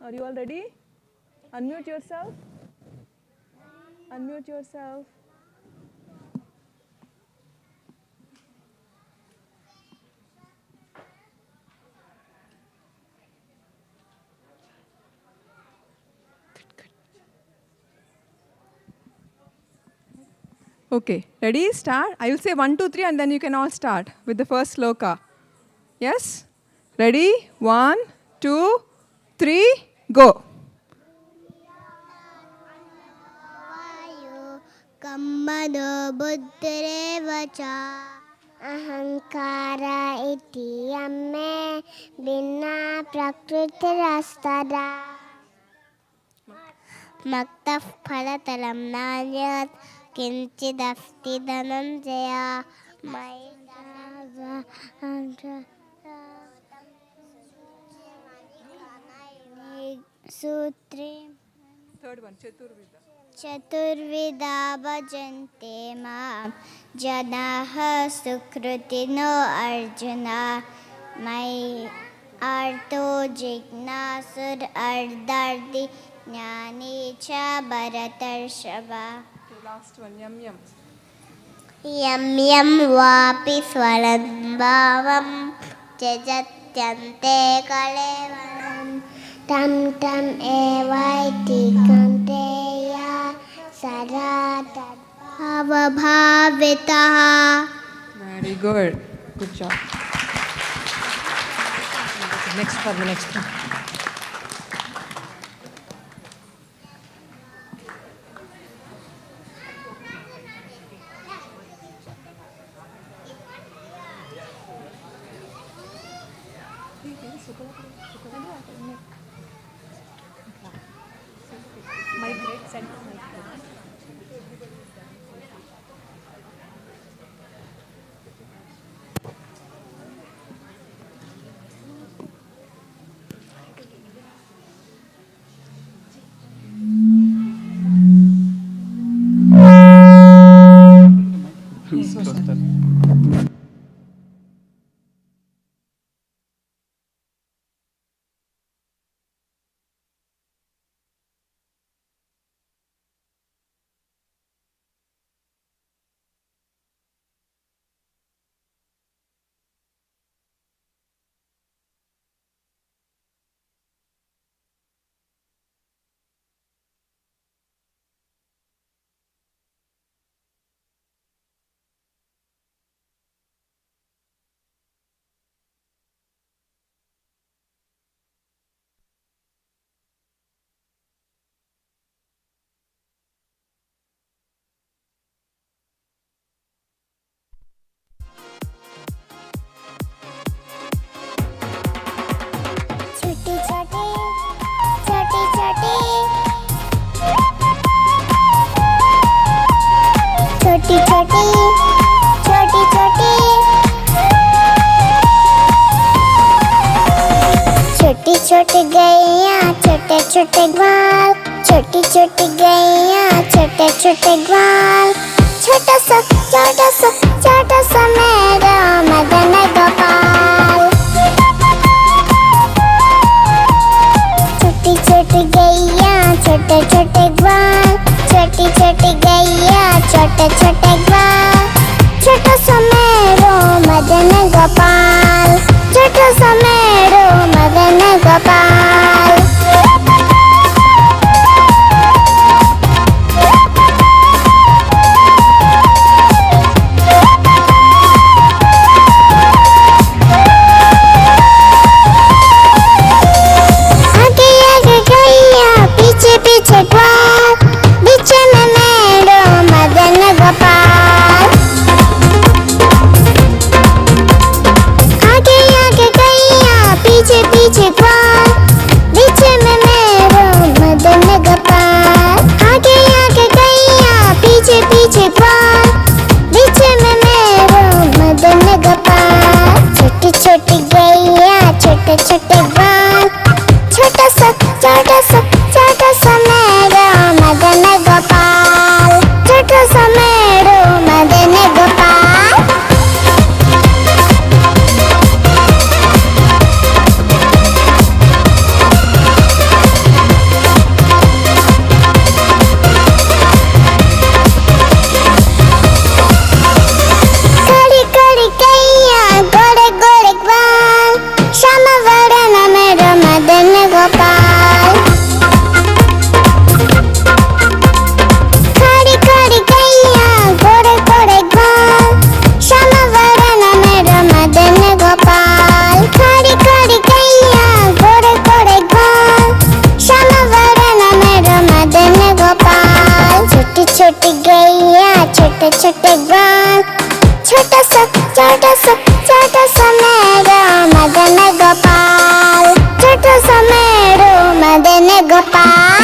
Are you all ready? Unmute yourself. Unmute yourself. Okay, ready? Start. I will say 1, 2, 3 and then you can all start with the first sloka. Yes? Ready? 1, 2, 3, go. Kammano buddhirevacha ahankara iti yamme binna prakritirastada maktaf phalatalam nanyat kinchidasti dhananjaya maitava sutri. Third one, Chaturvida. Chaturvida bhajante maam janaha sukritino arjuna mai arto jignasur ardardi jnani cha bharatarshava. Last one, Yam Yam. Yam yam vapi swaran bhavam jajatyante kalevaram tam tam evaiti kanteya sarata bhavavitaha. Very good. Good job. Next for the next one. Migrate, center migrate. Choti choti, choti choti, choti choti, choti choti, choti choti gaiya, chote chote ग्वाल, छोटी छोटी गैया, छोटे छोटे ग्वाल, छोटा सा मेरा मदन गोपाल. छोटी छोटी गैया, छोटे छोटे ग्वाल, छोटी छोटी गैया, छोटे छोटे ग्वाल, छोटा सा मेरो मदन गोपाल, छोटा सा मेरो मदन गोपाल. पीछे ग्वाल, बीच में मेरो मदन गोपाल. Gopal.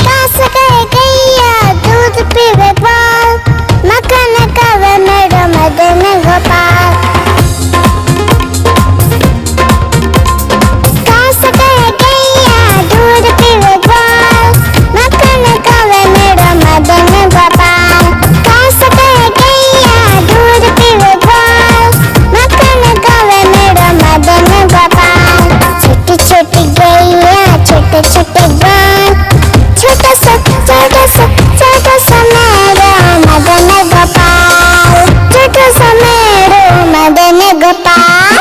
घास खाए गैया, दूध पीवे ग्वाल, मक्खन खावे मेरा मदन गोपाल. घास खाए गैया, दूध पीवे ग्वाल, मक्खन खावे मेरा मदन गोपाल. घास खाए गैया, दूध पीवे ग्वाल, मक्खन खावे मेरा मदन गोपाल. छोटी छोटी गैया, छोटे छोटे ग्वाल, छोटा सा मेरा मदन गोपाल. छोटा सा मेरा Madan Gopal.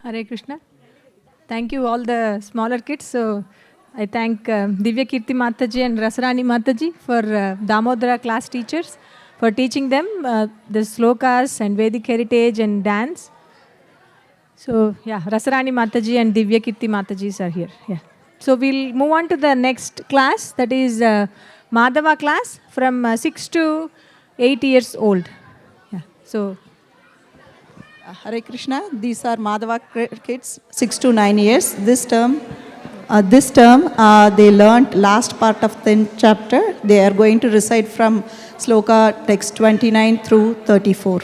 Hare Krishna. Thank you all the smaller kids. So I thank Divya Kirti Mataji and Rasrani Mataji for Damodara class teachers for teaching them the slokas and Vedic heritage and dance. So yeah, Rasrani Mataji and Divya Kirti Matajis are here. Yeah. So we'll move on to the next class, that is Madhava class from 6 to 8 years old. Yeah. So Hare Krishna, these are Madhava kids, 6 to 9 years. This term they learnt last part of the chapter. They are going to recite from sloka text 29 through 34.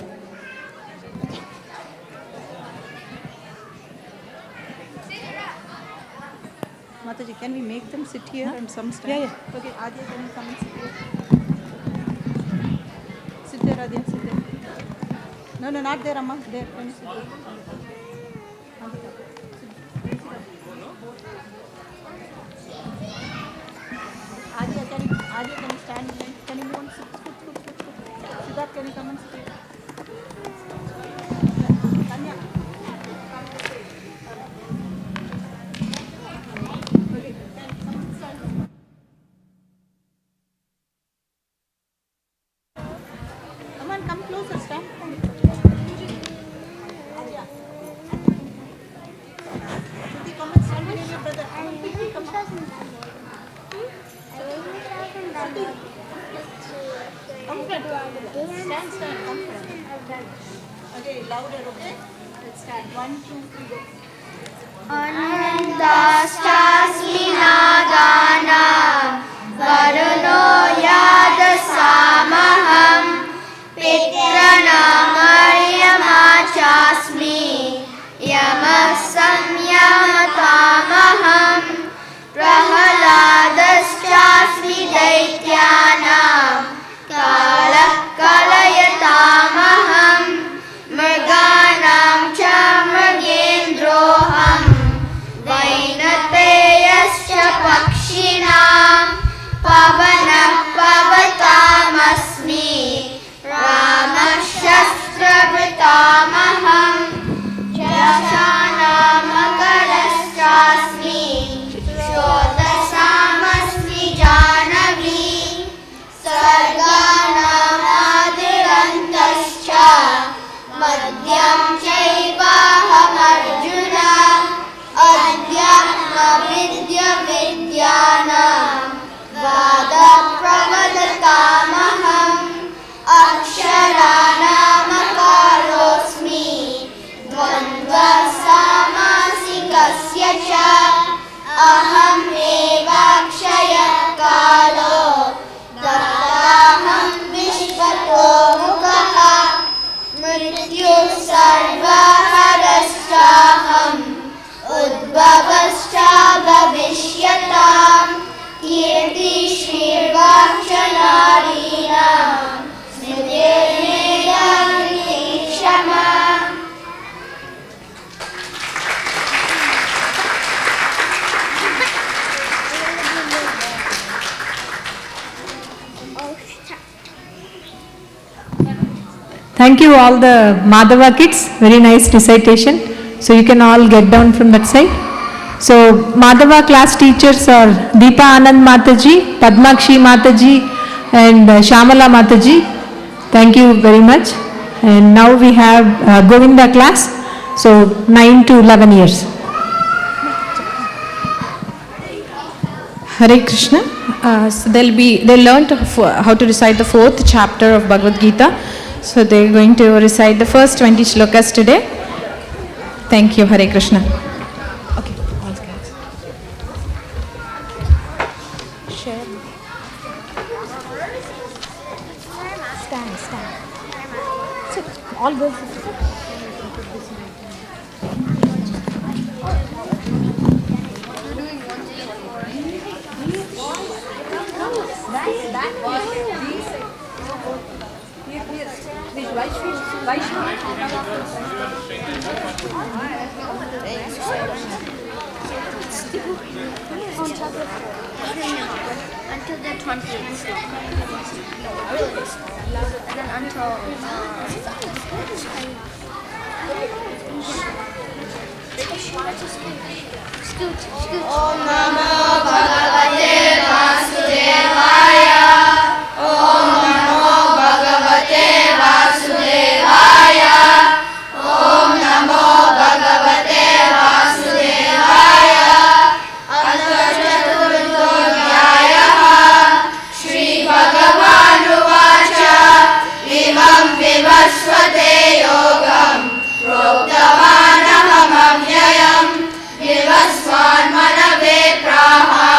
Mataji, can we make them sit here and some stand? Yeah. Okay, Adya, can you come and sit here? Sit there, Adya, sit there. No, not there, Amma. There, can you sit there? Adya, can you stand? Can you move on? Sit. Siddharth, can you come and sit here? Tanya. Come on, come closer, stand. Adya. Shruti, come and stand near your brother. Come on, quickly, come on. Come front. Stand, come front. Okay, louder, okay? Let's start. 1, 2, 3, go. अनन्तास्तास्मि नादानां वरुणो यादसामहं पितॄणामर्यमा चास्मि यमः संयमतामहं प्रह्लादश्चास्मि दैत्यानां कालः कलयतामहं मृगाणां च मृगेन्द्रोऽहं वैनतेयश्च पक्षिणां पवनः Thank you all the Madhava kids. Very nice recitation. So you can all get down from that side. So Madhava class teachers are Deepa Anand Mataji, Padmakshi Mataji and Shamala Mataji. Thank you very much. And now we have Govinda class. So 9 to 11 years. Hare Krishna. So they'll learn how to recite the 4th chapter of Bhagavad-Gita. So they're going to recite the first 20 shlokas today. Thank you. Hare Krishna. Okay. All guys. Share. Stand. Sit. All girls. Until the 20th. And then until scoot. Om Namo Bhagavate Vasudevaya. Om Namo Bhagavate Vasudevaya. Om Namo Bhagavate Vasudevaya. Shri Bhagavanuvacha Imam Vivasvate Yogam Proktavanahamavyayam Vivasvan Manave Praha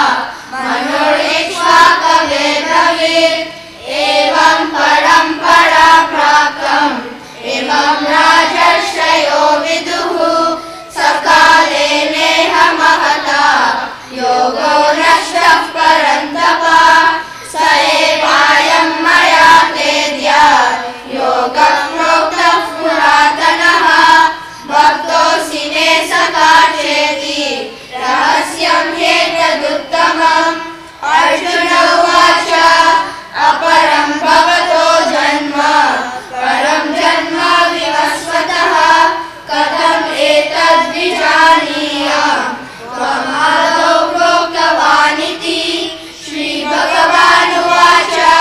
Manur Ikshvakave Bravit Evam Parampara Praptam Imam Rajashayo Viduhu Sakale Neha Mahata Yogo Rashtaf Parantapa Saevayam Maya Tedya Yogam Proktaf Puratanaha Bhakto Sine Sakacheti Rahasyam Hetaduttamam Arjuna Uvacha Aparam Bhavato Janma Param Janma Vivasvataha Katham Etad Vijaniyam Tvamadau Proktavaniti Shri Bhagavanuvacha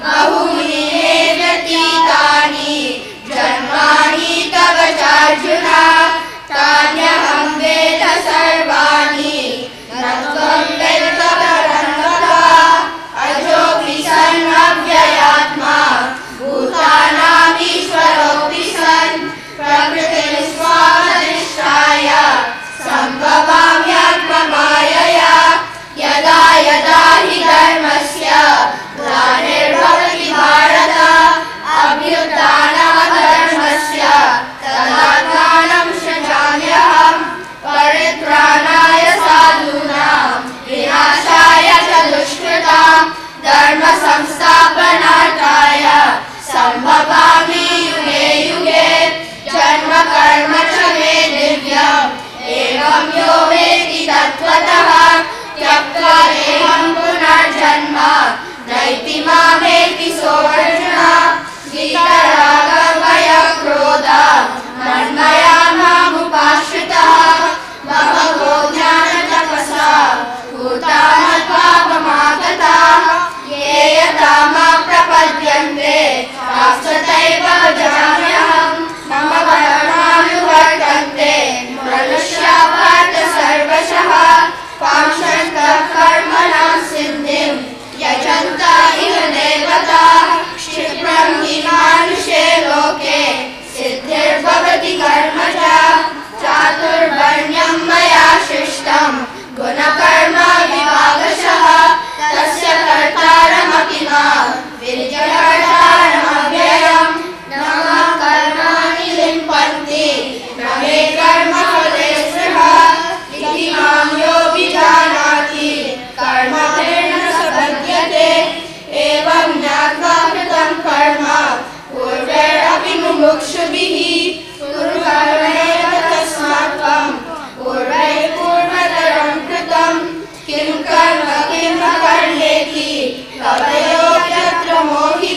Bahuni Evatitani Janmani Tava Charjuna Tanyaham Veda Sarvani Natvam Veda Parantapa Ajopi San Avyayatma Bhutanam Ishwaropi San Prakriti Swamadishtaya Sambhavamyatma Mayaya Yada Yada Hi Dharmasya Glanirvavati Bharata Abhyutanam Dharmasya Tadatmanam Shajamyaham Paritranaya Sadhunam Vinashaya Chadushkritam Dharma Samsthapanarthaya Sambhavami Yuge Yuge Janma Karma Cha Me Divyam Evam Yo Veti Tattvataha Tyakta Deham Punarjanma Naiti Mameti Sovarjuna Gita Raga Vaya Krodha Manmaya Mamupashritaha Bhagavo Jnana Tapasa Bhutamat Pavamakataha Yeyatama Prapadyante Tapsataiva Jamyaham Mama Varmanuvartante Manushya Bharta Sarvashaha Pamshanta Karmanam Sindhim Yajanta Iha Devata Kshipram Hi Manushe Loke Siddhir Bhavati Karmaja Chatur Varnyam Maya Shishtam Guna Karma Vivagashah Tasya Kartaramapima Vidyakartaramabhyayam Nama Karmani Limpanti Name Karma Phalesriha Iti Mam Yo Vijanati Karma Prerna Sabhadyate Evam Jnatva Kritam Karma Purver Api Mumukshubhihi Kuru Karmaneva Tasmatvam Purvai Purvataram Kritam Kim Karma Kim Akarleti Kavayo Yatra Mohi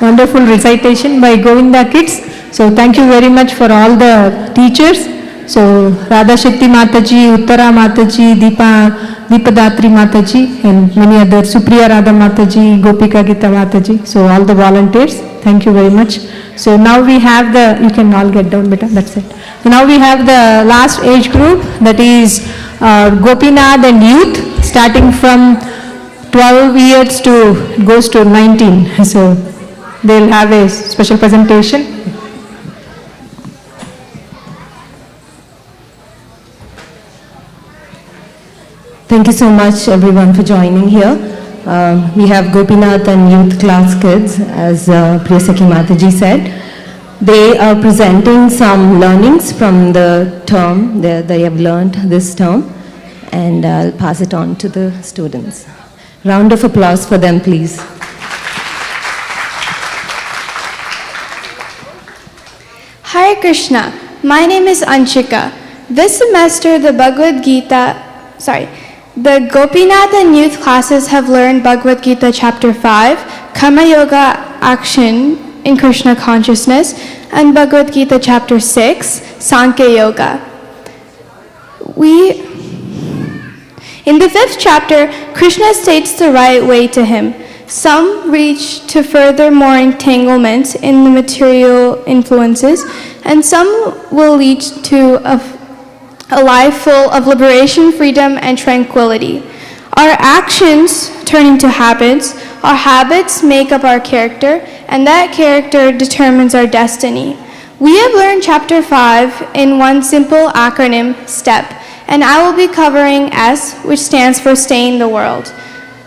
wonderful recitation by Govinda kids. So thank you very much for all the teachers. So Radha Shakti Mataji, Uttara Mataji, Deepadatri Mataji, and many other, Supriya Radha Mataji, Gopika Gita Mataji. So all the volunteers, thank you very much. So now we have you can all get down, beta, that's it. So now we have the last age group, that is Gopinath and youth, starting from 12 years to goes to 19. So they'll have a special presentation. Thank you so much everyone for joining here. We have Gopinath and youth class kids, as Priyasaki Mataji said. They are presenting some learnings from the term they have learned this term, and I'll pass it on to the students. Round of applause for them, please. Hare Krishna, my name is Anshika. This semester the Gopinath and youth classes have learned Bhagavad Gita chapter 5, Karma Yoga action in Krishna consciousness, and Bhagavad Gita chapter 6, Sankhya Yoga. In the 5th chapter, Krishna states the right way to him. Some reach to further more entanglement in the material influences, and some will lead to a life full of liberation, freedom, and tranquility. Our actions turn into habits, our habits make up our character, and that character determines our destiny. We have learned chapter 5 in one simple acronym, STEP, and I will be covering S, which stands for stay in the world.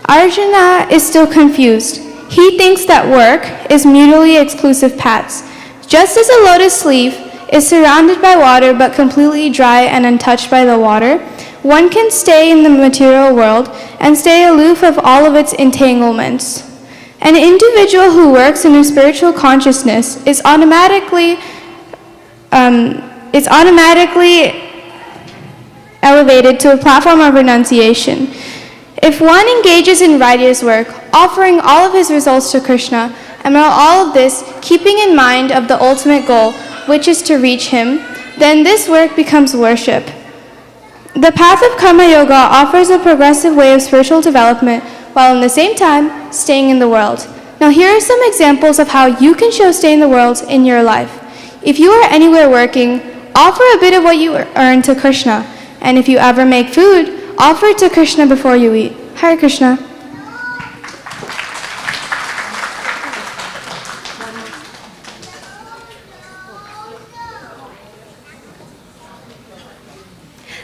Arjuna is still confused. He thinks that work is mutually exclusive paths. Just as a lotus leaf is surrounded by water but completely dry and untouched by the water, one can stay in the material world and stay aloof of all of its entanglements. An individual who works in a spiritual consciousness is automatically elevated to a platform of renunciation. If one engages in righteous work, offering all of his results to Krishna, and all of this keeping in mind of the ultimate goal, which is to reach him, then this work becomes worship. The path of Karma Yoga offers a progressive way of spiritual development while at the same time staying in the world. Now here are some examples of how you can show stay in the world in your life. If you are anywhere working, offer a bit of what you earn to Krishna. And if you ever make food, offer it to Krishna before you eat. Hare Krishna.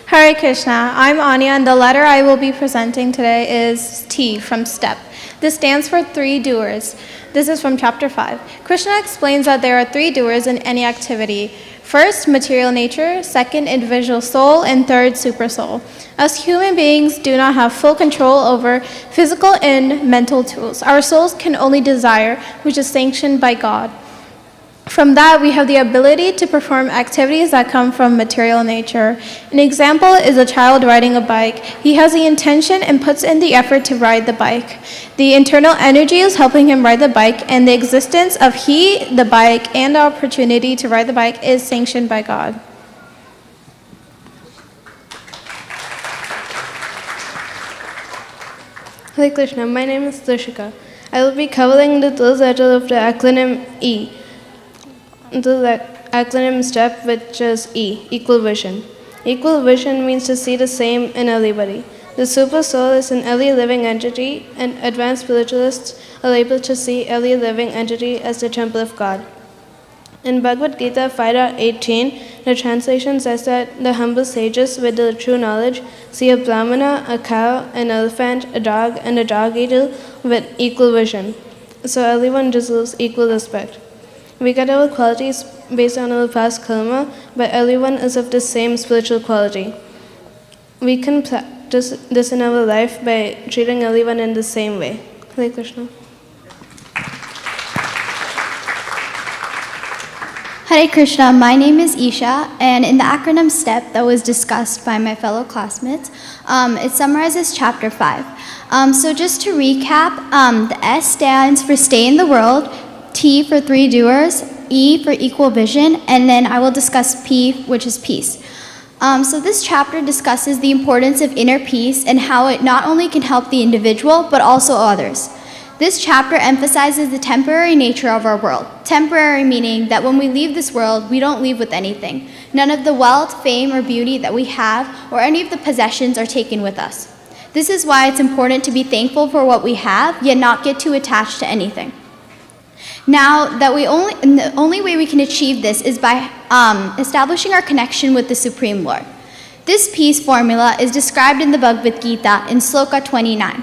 Hare Krishna, I'm Anya, and the letter I will be presenting today is T from STEP. This stands for 3 doers. This is from chapter 5. Krishna explains that there are 3 doers in any activity. First, material nature, second, individual soul, and third, super soul. Us human beings do not have full control over physical and mental tools. Our souls can only desire, which is sanctioned by God. From that, we have the ability to perform activities that come from material nature. An example is a child riding a bike. He has the intention and puts in the effort to ride the bike. The internal energy is helping him ride the bike, and the existence of he, the bike, and the opportunity to ride the bike is sanctioned by God. Hare Krishna, my name is Trishika. I will be covering the 3rd letter of the acronym E. The acronym STEP, which is E, equal vision. Equal vision means to see the same in everybody. The super soul is an every living entity, and advanced spiritualists are able to see every living entity as the temple of God. In Bhagavad-Gita 5.18, the translation says that the humble sages with the true knowledge see a brahmana, a cow, an elephant, a dog, and a dog-eater with equal vision. So everyone deserves equal respect. We get our qualities based on our past karma, but everyone is of the same spiritual quality. We can practice this in our life by treating everyone in the same way. Hare Krishna. Hare Krishna, my name is Isha, and in the acronym STEP that was discussed by my fellow classmates, it summarizes chapter 5. So just to recap, the S stands for stay in the world, T for 3 doers, E for equal vision, and then I will discuss P, which is peace. So this chapter discusses the importance of inner peace and how it not only can help the individual, but also others. This chapter emphasizes the temporary nature of our world. Temporary meaning that when we leave this world, we don't leave with anything. None of the wealth, fame, or beauty that we have, or any of the possessions are taken with us. This is why it's important to be thankful for what we have, yet not get too attached to anything. Now, the only way we can achieve this is by establishing our connection with the Supreme Lord. This peace formula is described in the Bhagavad-Gita in Sloka 29.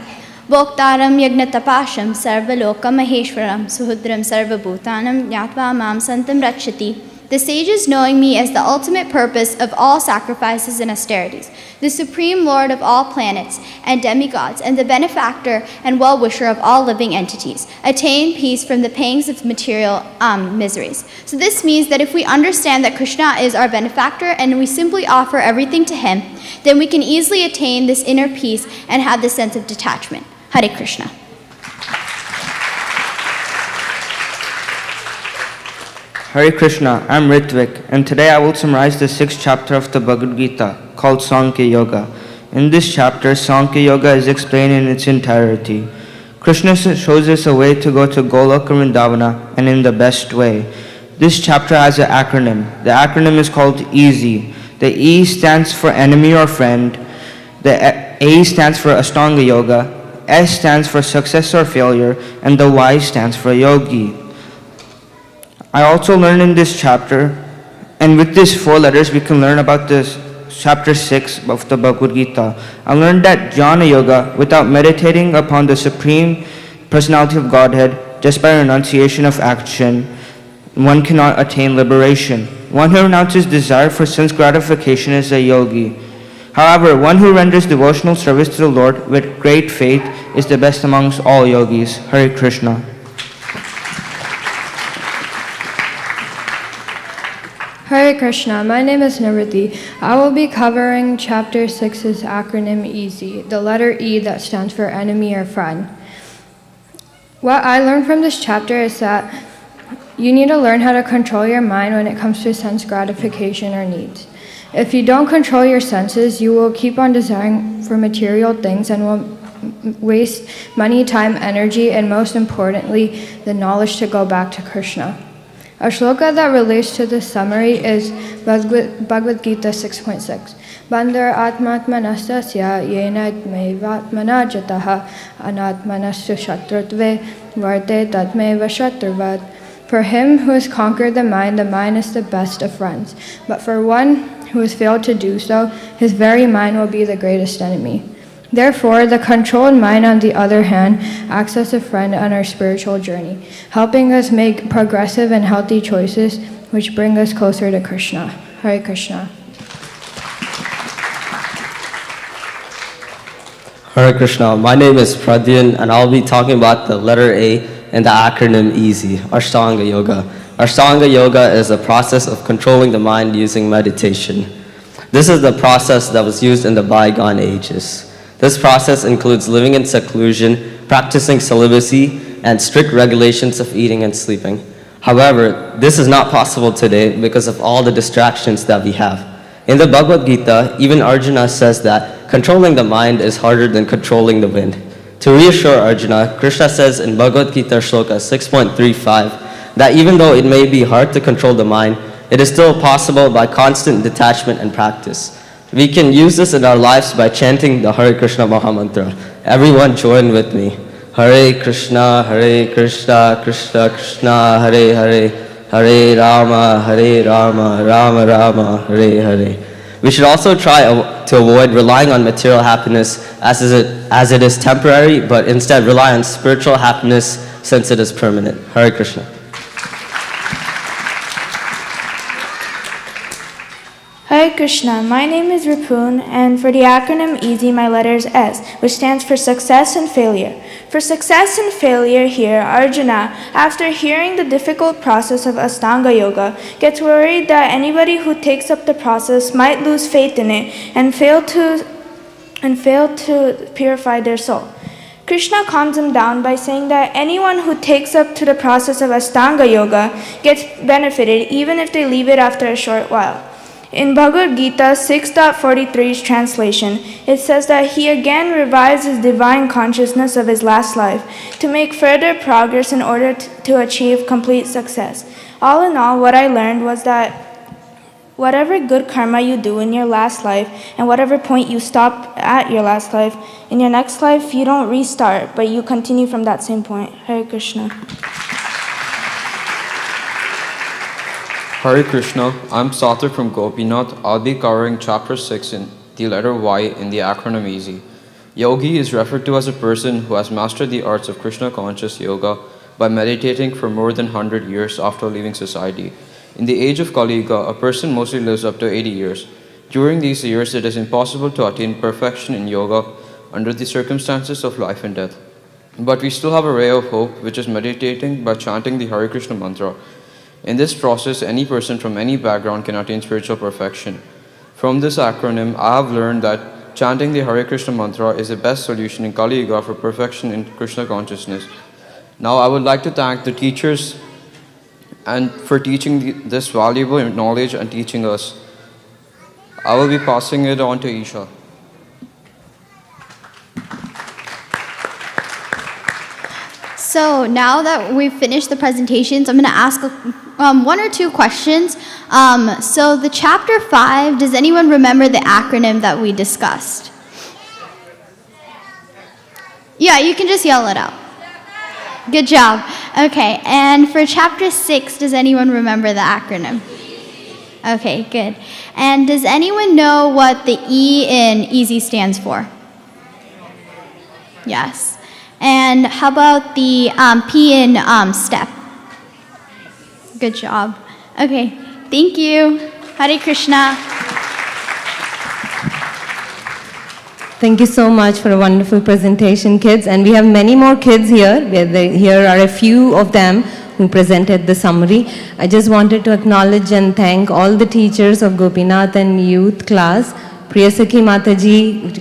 Bhoktaram yagnatapasham sarvaloka maheshwaram suhudram sarvabhutanam yatva mam santam rachati. The sages knowing me as the ultimate purpose of all sacrifices and austerities, the supreme lord of all planets and demigods, and the benefactor and well-wisher of all living entities, attain peace from the pangs of material miseries. So this means that if we understand that Krishna is our benefactor and we simply offer everything to him, then we can easily attain this inner peace and have this sense of detachment. Hare Krishna. Hare Krishna, I'm Ritvik, and today I will summarize the 6th chapter of the Bhagavad-Gita, called Sankhya Yoga. In this chapter, Sankhya Yoga is explained in its entirety. Krishna shows us a way to go to Goloka Vrindavana, and in the best way. This chapter has an acronym. The acronym is called EASY. The E stands for enemy or friend. The A stands for Ashtanga Yoga. S stands for success or failure, and the Y stands for yogi. I also learned in this chapter, and with these 4 letters we can learn about this chapter 6 of the Bhagavad-Gita. I learned that jnana yoga, without meditating upon the Supreme Personality of Godhead, just by renunciation of action, one cannot attain liberation. One who renounces desire for sense gratification is a yogi. However, one who renders devotional service to the Lord with great faith is the best amongst all yogis. Hare Krishna. Hare Krishna, my name is Nirvati. I will be covering chapter 6's acronym EASY, the letter E that stands for enemy or friend. What I learned from this chapter is that you need to learn how to control your mind when it comes to sense gratification or needs. If you don't control your senses, you will keep on desiring for material things and will waste money, time, energy, and most importantly, the knowledge to go back to Krishna. A shloka that relates to this summary is Bhagavad-Gita 6.6. Bandhar atmatmanastasya yena atmaivatmana jataha anatmanastu shatrutve varte tatmeva shatrvat. For him who has conquered the mind is the best of friends. But for one who has failed to do so, his very mind will be the greatest enemy. Therefore, the controlled mind, on the other hand, acts as a friend on our spiritual journey, helping us make progressive and healthy choices which bring us closer to Krishna. Hare Krishna. Hare Krishna. My name is Pradyan, and I'll be talking about the letter A and the acronym EASY, Ashtanga Yoga. Ashtanga Yoga is a process of controlling the mind using meditation. This is the process that was used in the bygone ages. This process includes living in seclusion, practicing celibacy, and strict regulations of eating and sleeping. However, this is not possible today because of all the distractions that we have. In the Bhagavad-Gita, even Arjuna says that controlling the mind is harder than controlling the wind. To reassure Arjuna, Krishna says in Bhagavad-Gita Shloka 6.35 that even though it may be hard to control the mind, it is still possible by constant detachment and practice. We can use this in our lives by chanting the Hare Krishna Mahamantra. Everyone join with me. Hare Krishna, Krishna Krishna, Hare Hare, Hare Rama, Rama Rama, Hare Hare. We should also try to avoid relying on material happiness as it is temporary, but instead rely on spiritual happiness since it is permanent. Hare Krishna. Hare Krishna, my name is Ripun, and for the acronym EASY, my letter is S, which stands for success and failure. For success and failure here, Arjuna, after hearing the difficult process of Ashtanga Yoga, gets worried that anybody who takes up the process might lose faith in it and fail to purify their soul. Krishna calms him down by saying that anyone who takes up to the process of Ashtanga Yoga gets benefited even if they leave it after a short while. In Bhagavad-Gita 6.43's translation, it says that he again revives his divine consciousness of his last life to make further progress in order to achieve complete success. All in all, what I learned was that whatever good karma you do in your last life and whatever point you stop at your last life, in your next life you don't restart, but you continue from that same point. Hare Krishna. Hare Krishna, I'm Sathar from Gopinath. I'll be covering chapter 6 in the letter Y in the acronym EASY. Yogi is referred to as a person who has mastered the arts of Krishna conscious yoga by meditating for more than 100 years after leaving society. In the age of Kali Yuga, a person mostly lives up to 80 years. During these years, it is impossible to attain perfection in yoga under the circumstances of life and death. But we still have a ray of hope, which is meditating by chanting the Hare Krishna mantra. In this process, any person from any background can attain spiritual perfection. From this acronym, I have learned that chanting the Hare Krishna mantra is the best solution in Kali Yuga for perfection in Krishna consciousness. Now, I would like to thank the teachers and for teaching this valuable knowledge and teaching us. I will be passing it on to Isha. So now that we've finished the presentations, I'm going to ask one or two questions. So the chapter 5, does anyone remember the acronym that we discussed? Yeah, you can just yell it out. Good job. Okay, and for chapter 6, does anyone remember the acronym? Okay, good. And does anyone know what the E in easy stands for? Yes. And how about the P in step? Good job. Okay, thank you. Hare Krishna. Thank you so much for a wonderful presentation, kids. And we have many more kids here. Here are a few of them who presented the summary. I just wanted to acknowledge and thank all the teachers of Gopinath and youth class, Priyasaki Mataji,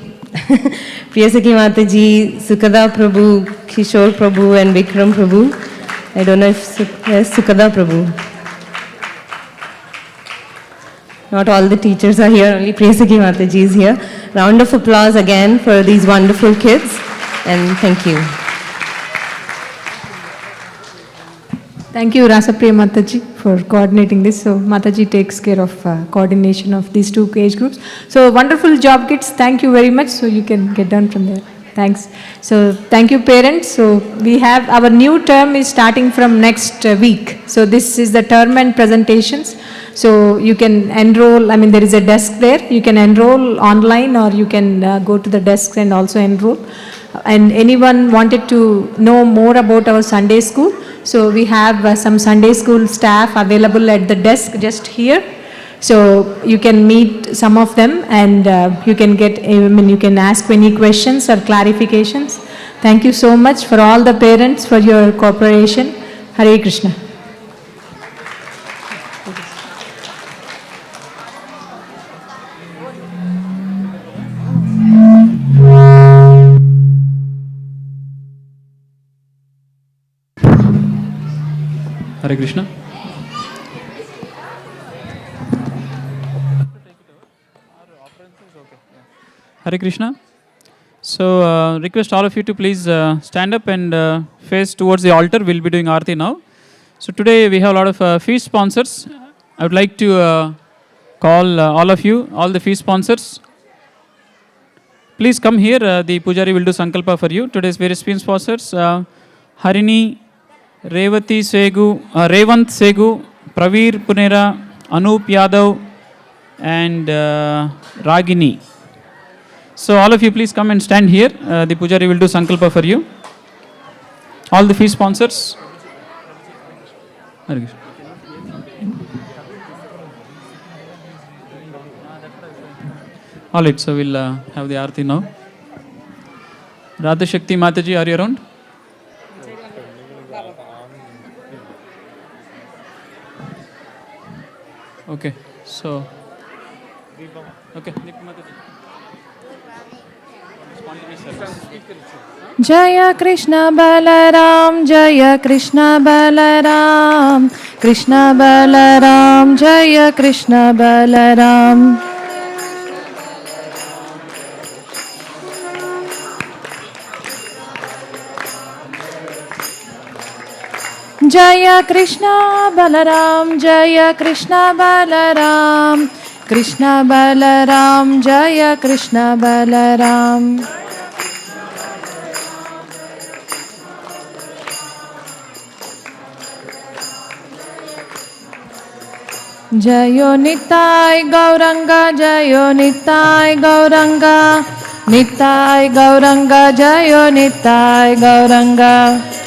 Sukada Prabhu, Kishore Prabhu, and Vikram Prabhu. I don't know if Sukada Prabhu. Not all the teachers are here, only Priyasaki Mataji is here. Round of applause again for these wonderful kids, and thank you. Thank you, Rasapriya Mataji, for coordinating this. So Mataji takes care of coordination of these two age groups. So wonderful job, kids. Thank you very much. So you can get down from there. Thanks. So thank you, parents. So we have our new term is starting from next week. So this is the term and presentations. So you can enroll. I mean, there is a desk there. You can enroll online, or you can go to the desks and also enroll. And anyone wanted to know more about our Sunday school, so we have some Sunday school staff available at the desk just here. So you can meet some of them, and you can get, you can ask any questions or clarifications. Thank you so much for all the parents for your cooperation. Hare Krishna. Hare Krishna. Hare Krishna. So request all of you to please stand up and face towards the altar. We'll be doing Aarti now. So today we have a lot of feast sponsors. I would like to call all of you, all the feast sponsors. Please come here. The Pujari will do Sankalpa for you. Today's various feast sponsors. Harini, Revati Segu, Revant Segu, Praveer Punera, Anup Yadav, and Ragini. So all of you please come and stand here. The Pujari will do Sankalpa for you. All the feast sponsors. Alright, so we'll have the Aarti now. Radha Shakti Mataji, are you around? Okay, so, okay, Deepa Mataji. Jaya Krishna Balaram, Jaya Krishna Balaram, Krishna Balaram, Jaya Krishna Balaram. Jaya Krishna Balaram, Jaya Krishna Balaram, Krishna Balaram, Jaya Krishna Balaram. Jayo Nitai Gauranga, Jayo Nitai Gauranga, Nitai Gauranga, Jayo Nitai Gauranga.